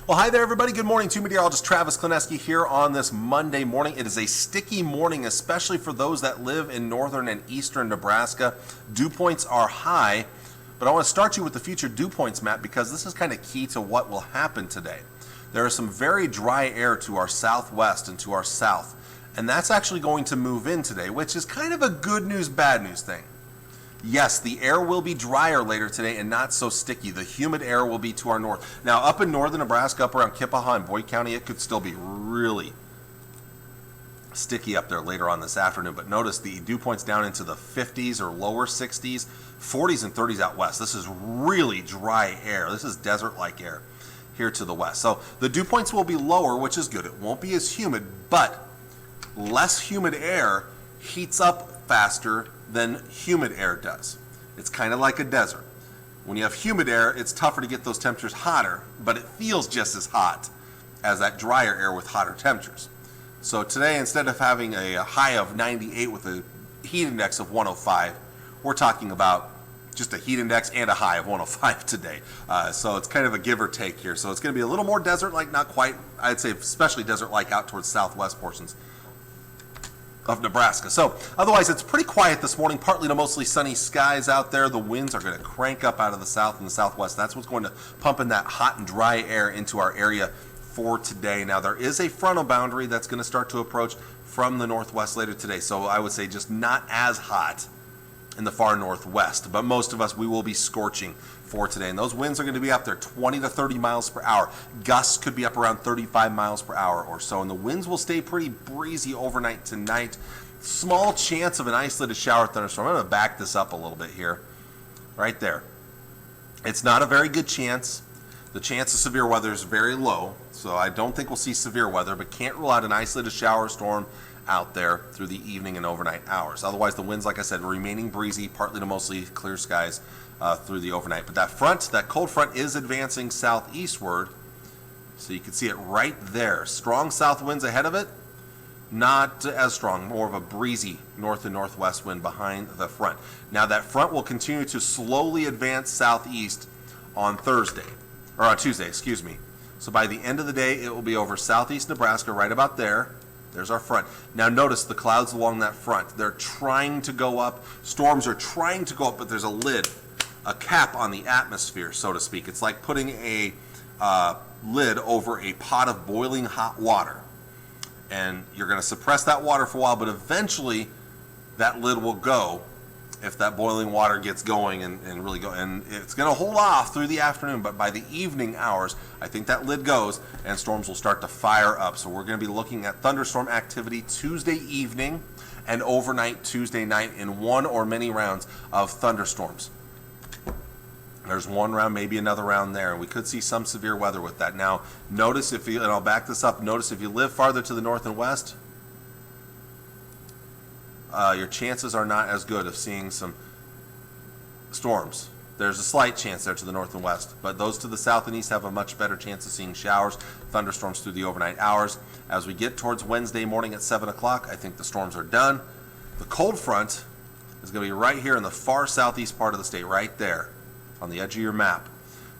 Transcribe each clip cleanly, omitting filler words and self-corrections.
Well, hi there, everybody. Good morning to meteorologist Travis Klineski here on this Monday morning. It is a sticky morning, especially for those that live in northern and eastern Nebraska. Dew points are high, but I want to start you with the future dew points map because this is kind of key to what will happen today. There is some very dry air to our southwest and to our south, and that's actually going to move in today, which is kind of a good news, bad news thing. Yes, the air will be drier later today and not so sticky. The humid air will be to our north. Now, up in northern Nebraska, up around Kippaha and Boyd County, it could still be really sticky up there later on this afternoon. But notice the dew points down into the 50s or lower 60s, 40s and 30s out west. This is really dry air. This is desert-like air here to the west. So the dew points will be lower, which is good. It won't be as humid, but less humid air heats up faster than humid air does. It's kind of like a desert. When you have humid air, it's tougher to get those temperatures hotter, but it feels just as hot as that drier air with hotter temperatures. So today, instead of having a high of 98 with a heat index of 105, we're talking about just a heat index and a high of 105 today. So it's kind of a give or take here. So it's going to be a little more desert-like, not quite, I'd say especially desert-like out towards southwest portions of Nebraska. So otherwise it's pretty quiet this morning, partly to mostly sunny skies out there. The winds are going to crank up out of the south and the southwest. That's what's going to pump in that hot and dry air into our area for today. Now there is a frontal boundary that's going to start to approach from the northwest later today. So I would say just not as hot in the far northwest, but most of us, we will be scorching for today. And those winds are going to be up there 20 to 30 miles per hour. Gusts could be up around 35 miles per hour or so. And the winds will stay pretty breezy overnight tonight. Small chance of an isolated shower thunderstorm. I'm going to back this up a little bit here. Right there. It's not a very good chance. The chance of severe weather is very low. So I don't think we'll see severe weather, but can't rule out an isolated shower storm out there through the evening and overnight hours. Otherwise, the winds, like I said, remaining breezy, partly to mostly clear skies through the overnight. But that cold front is advancing southeastward, so you can see it right there. Strong south winds ahead of it, not as strong, more of a breezy north and northwest wind behind the front. Now that front will continue to slowly advance southeast on Tuesday, excuse me. So by the end of the day, it will be over southeast Nebraska, right about there. There's our front. Now notice the clouds along that front. They're trying to go up. Storms are trying to go up, but there's a lid, a cap on the atmosphere, so to speak. It's like putting a lid over a pot of boiling hot water. And you're going to suppress that water for a while, but eventually that lid will go if that boiling water gets going and really go. And it's going to hold off through the afternoon, but by the evening hours, I think that lid goes and storms will start to fire up. So we're going to be looking at thunderstorm activity Tuesday evening and overnight Tuesday night in one or many rounds of thunderstorms. There's one round, maybe another round there, and we could see some severe weather with that. Now, notice and I'll back this up, notice if you live farther to the north and west, your chances are not as good of seeing some storms. There's a slight chance there to the north and west, but those to the south and east have a much better chance of seeing showers, thunderstorms through the overnight hours. As we get towards Wednesday morning at 7 o'clock, I think the storms are done. The cold front is going to be right here in the far southeast part of the state, right there on the edge of your map.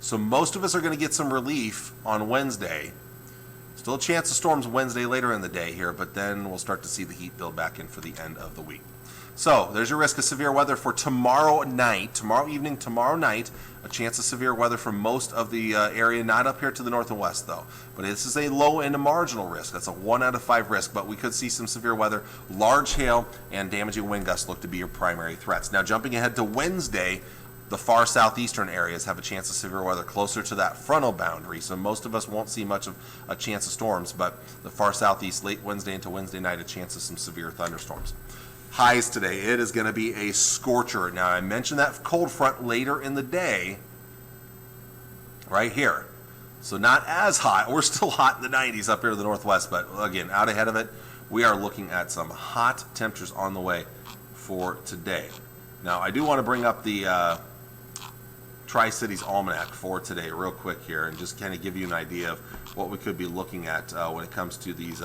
So most of us are going to get some relief on Wednesday. Still a chance of storms Wednesday later in the day here, but then we'll start to see the heat build back in for the end of the week. So there's your risk of severe weather for tomorrow evening, tomorrow night. A chance of severe weather for most of the area, not up here to the north and west though. But this is a low and a marginal risk. That's a 1 out of 5 risk, but we could see some severe weather. Large hail and damaging wind gusts look to be your primary threats. Now jumping ahead to Wednesday, the far southeastern areas have a chance of severe weather closer to that frontal boundary, so most of us won't see much of a chance of storms, but the far southeast, late Wednesday into Wednesday night, a chance of some severe thunderstorms. Highs today, it is going to be a scorcher. Now, I mentioned that cold front later in the day, right here. So not as hot. We're still hot in the 90s up here to the northwest, but again, out ahead of it, we are looking at some hot temperatures on the way for today. Now, I do want to bring up the Tri-Cities Almanac for today real quick here and just kind of give you an idea of what we could be looking at when it comes to these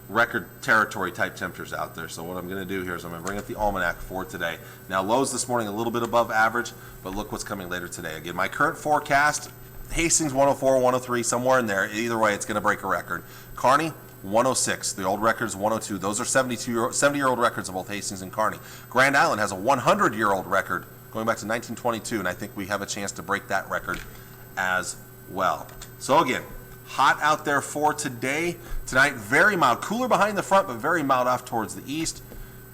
record territory type temperatures out there. So what I'm going to do here is I'm going to bring up the Almanac for today. Now lows this morning a little bit above average, but look what's coming later today. Again, my current forecast Hastings 104, 103, somewhere in there. Either way, it's going to break a record. Kearney 106. The old record is 102. Those are 70-year-old records of both Hastings and Kearney. Grand Island has a 100-year-old record going back to 1922, and I think we have a chance to break that record as well. So again, hot out there for today. Tonight, very mild. Cooler behind the front, but very mild off towards the east.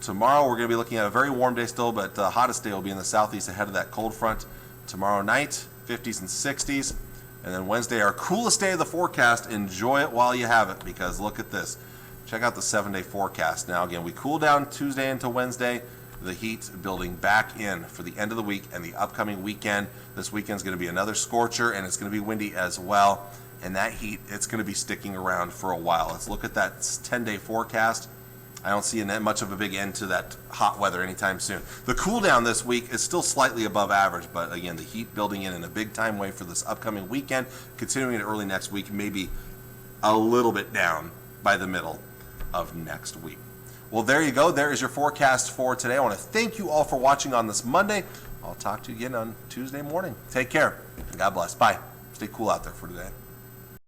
Tomorrow, we're going to be looking at a very warm day still, but the hottest day will be in the southeast ahead of that cold front. Tomorrow night, 50s and 60s. And then Wednesday, our coolest day of the forecast. Enjoy it while you have it, because look at this. Check out the 7-day forecast. Now, again, we cool down Tuesday into Wednesday. The heat building back in for the end of the week and the upcoming weekend. This weekend's going to be another scorcher, and it's going to be windy as well. And that heat, it's going to be sticking around for a while. Let's look at that 10-day forecast. I don't see much of a big end to that hot weather anytime soon. The cool down this week is still slightly above average, but again, the heat building in a big time way for this upcoming weekend, continuing it early next week, maybe a little bit down by the middle of next week. Well, there you go. There is your forecast for today. I want to thank you all for watching on this Monday. I'll talk to you again on Tuesday morning. Take care. God bless. Bye. Stay cool out there for today.